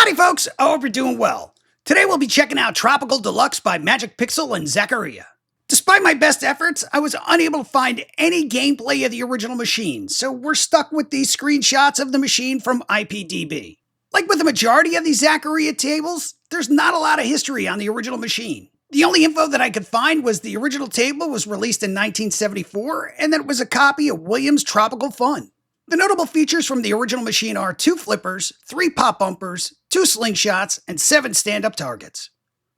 Howdy folks, I hope you're doing well. Today we'll be checking out Tropical Deluxe by Magic Pixel and Zaccaria. Despite my best efforts, I was unable to find any gameplay of the original machine, so we're stuck with these screenshots of the machine from IPDB. Like with the majority of these Zaccaria tables, there's not a lot of history on the original machine. The only info that I could find was the original table was released in 1974, and that it was a copy of Williams' Tropical Fun. The notable features from the original machine are 2 flippers, 3 pop bumpers, 2 slingshots, and 7 stand-up targets.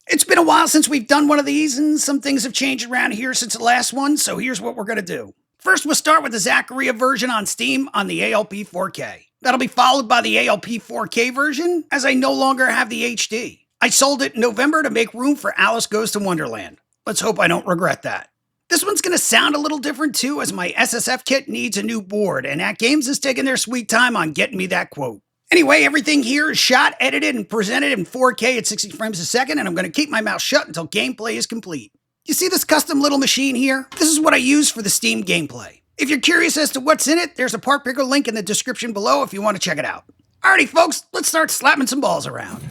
It's been a while since we've done one of these, and some things have changed around here since the last one, so here's what we're going to do. First, we'll start with the Zaccaria version on Steam on the ALP 4K. That'll be followed by the ALP 4K version, as I no longer have the HD. I sold it in November to make room for Alice Goes to Wonderland. Let's hope I don't regret that. This one's going to sound a little different too, as my SSF kit needs a new board, and AtGames is taking their sweet time on getting me that quote. Anyway, everything here is shot, edited, and presented in 4K at 60 frames a second, and I'm going to keep my mouth shut until gameplay is complete. You see this custom little machine here? This is what I use for the Steam gameplay. If you're curious as to what's in it, there's a part picker link in the description below if you want to check it out. Alrighty folks, let's start slapping some balls around.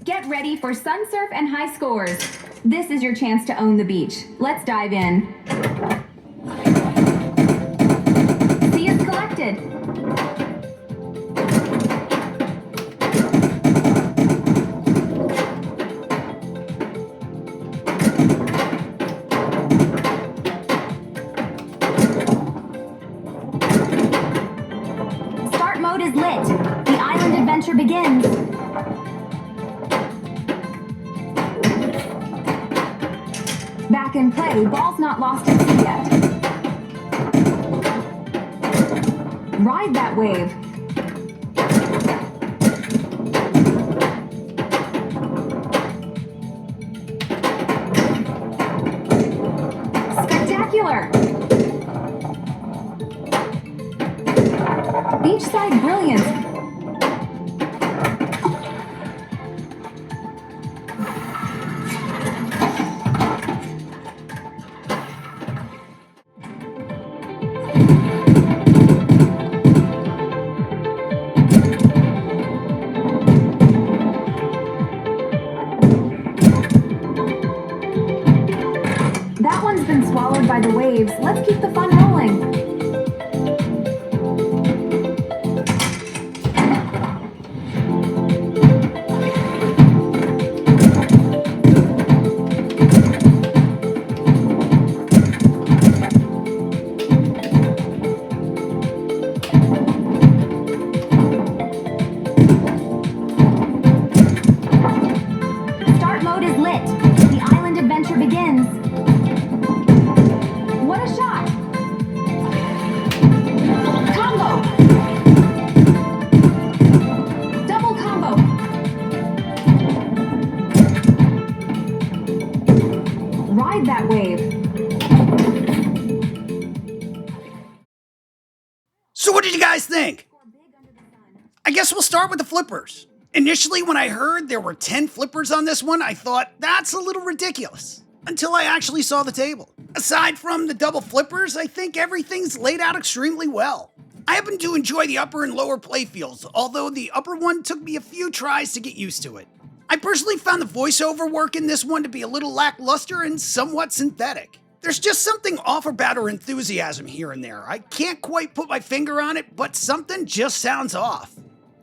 Get ready for sun surf and high scores. This is your chance to own the beach. Let's dive in. See is collected. Start mode is lit. The island adventure begins. Back in play, ball's not lost at sea yet. Ride that wave. Spectacular! Beachside brilliance. That one's been swallowed by the waves. Let's keep the fun rolling. Start mode is lit. The island adventure begins. What a shot! Combo! Double combo! Ride that wave. So what did you guys think? I guess we'll start with the flippers. Initially, when I heard there were 10 flippers on this one, I thought, that's a little ridiculous. Until I actually saw the table. Aside from the double flippers, I think everything's laid out extremely well. I happen to enjoy the upper and lower playfields, although the upper one took me a few tries to get used to it. I personally found the voiceover work in this one to be a little lackluster and somewhat synthetic. There's just something off about her enthusiasm here and there. I can't quite put my finger on it, but something just sounds off.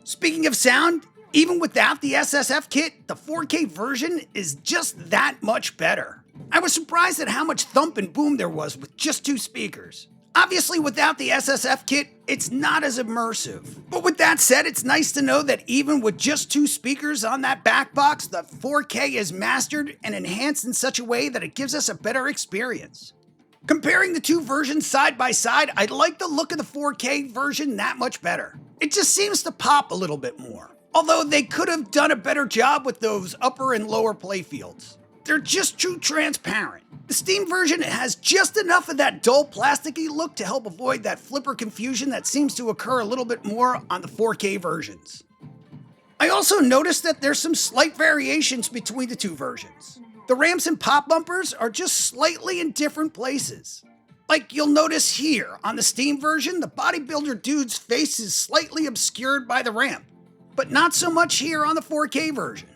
Speaking of sound, even without the SSF kit, the 4K version is just that much better. I was surprised at how much thump and boom there was with just 2 speakers. Obviously, without the SSF kit, it's not as immersive. But with that said, it's nice to know that even with just 2 speakers on that back box, the 4K is mastered and enhanced in such a way that it gives us a better experience. Comparing the 2 versions side by side, I like the look of the 4K version that much better. It just seems to pop a little bit more. Although they could have done a better job with those upper and lower playfields. They're just too transparent. The Steam version has just enough of that dull plasticky look to help avoid that flipper confusion that seems to occur a little bit more on the 4K versions. I also noticed that there's some slight variations between the 2 versions. The ramps and pop bumpers are just slightly in different places. Like you'll notice here, on the Steam version, the bodybuilder dude's face is slightly obscured by the ramp. but not so much here on the 4K version.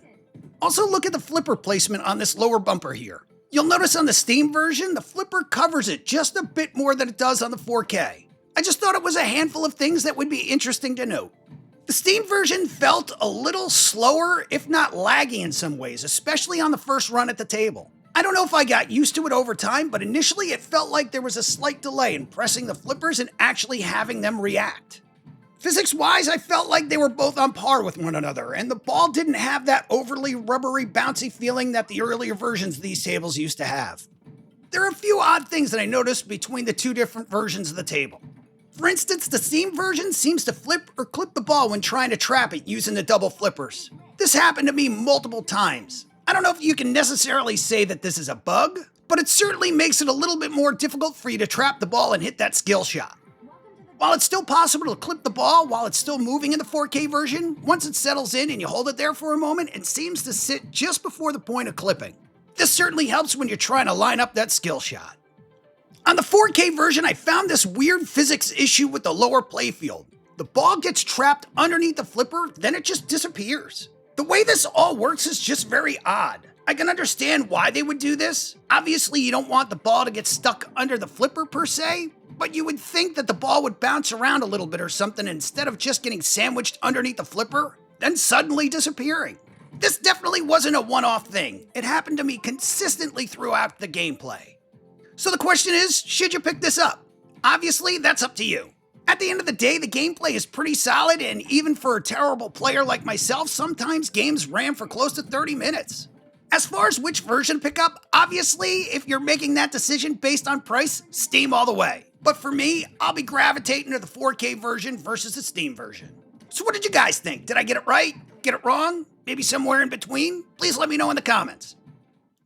Also look at the flipper placement on this lower bumper here. You'll notice on the Steam version, the flipper covers it just a bit more than it does on the 4K. I just thought it was a handful of things that would be interesting to note. The Steam version felt a little slower, if not laggy in some ways, especially on the first run at the table. I don't know if I got used to it over time, but initially it felt like there was a slight delay in pressing the flippers and actually having them react. Physics-wise, I felt like they were both on par with one another, and the ball didn't have that overly rubbery, bouncy feeling that the earlier versions of these tables used to have. There are a few odd things that I noticed between the two different versions of the table. For instance, the Steam version seems to flip or clip the ball when trying to trap it using the double flippers. This happened to me multiple times. I don't know if you can necessarily say that this is a bug, but it certainly makes it a little bit more difficult for you to trap the ball and hit that skill shot. While it's still possible to clip the ball while it's still moving in the 4K version, once it settles in and you hold it there for a moment, it seems to sit just before the point of clipping. This certainly helps when you're trying to line up that skill shot. On the 4K version, I found this weird physics issue with the lower playfield. The ball gets trapped underneath the flipper, then it just disappears. The way this all works is just very odd. I can understand why they would do this. Obviously, you don't want the ball to get stuck under the flipper per se, but you would think that the ball would bounce around a little bit or something instead of just getting sandwiched underneath the flipper, then suddenly disappearing. This definitely wasn't a one-off thing. It happened to me consistently throughout the gameplay. So the question is, should you pick this up? Obviously, that's up to you. At the end of the day, the gameplay is pretty solid, and even for a terrible player like myself, sometimes games ran for close to 30 minutes. As far as which version to pick up, obviously, if you're making that decision based on price, Steam all the way. But for me, I'll be gravitating to the 4K version versus the Steam version. So what did you guys think? Did I get it right? Get it wrong? Maybe somewhere in between? Please let me know in the comments.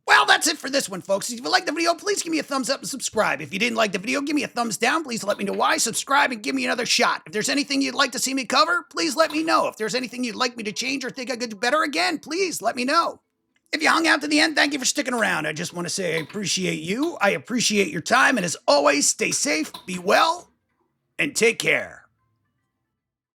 Well, that's it for this one, folks. If you liked the video, please give me a thumbs up and subscribe. If you didn't like the video, give me a thumbs down. Please let me know why. Subscribe and give me another shot. If there's anything you'd like to see me cover, please let me know. If there's anything you'd like me to change or think I could do better again, please let me know. If you hung out to the end, thank you for sticking around. I just want to say I appreciate you. I appreciate your time. And as always, stay safe, be well, and take care.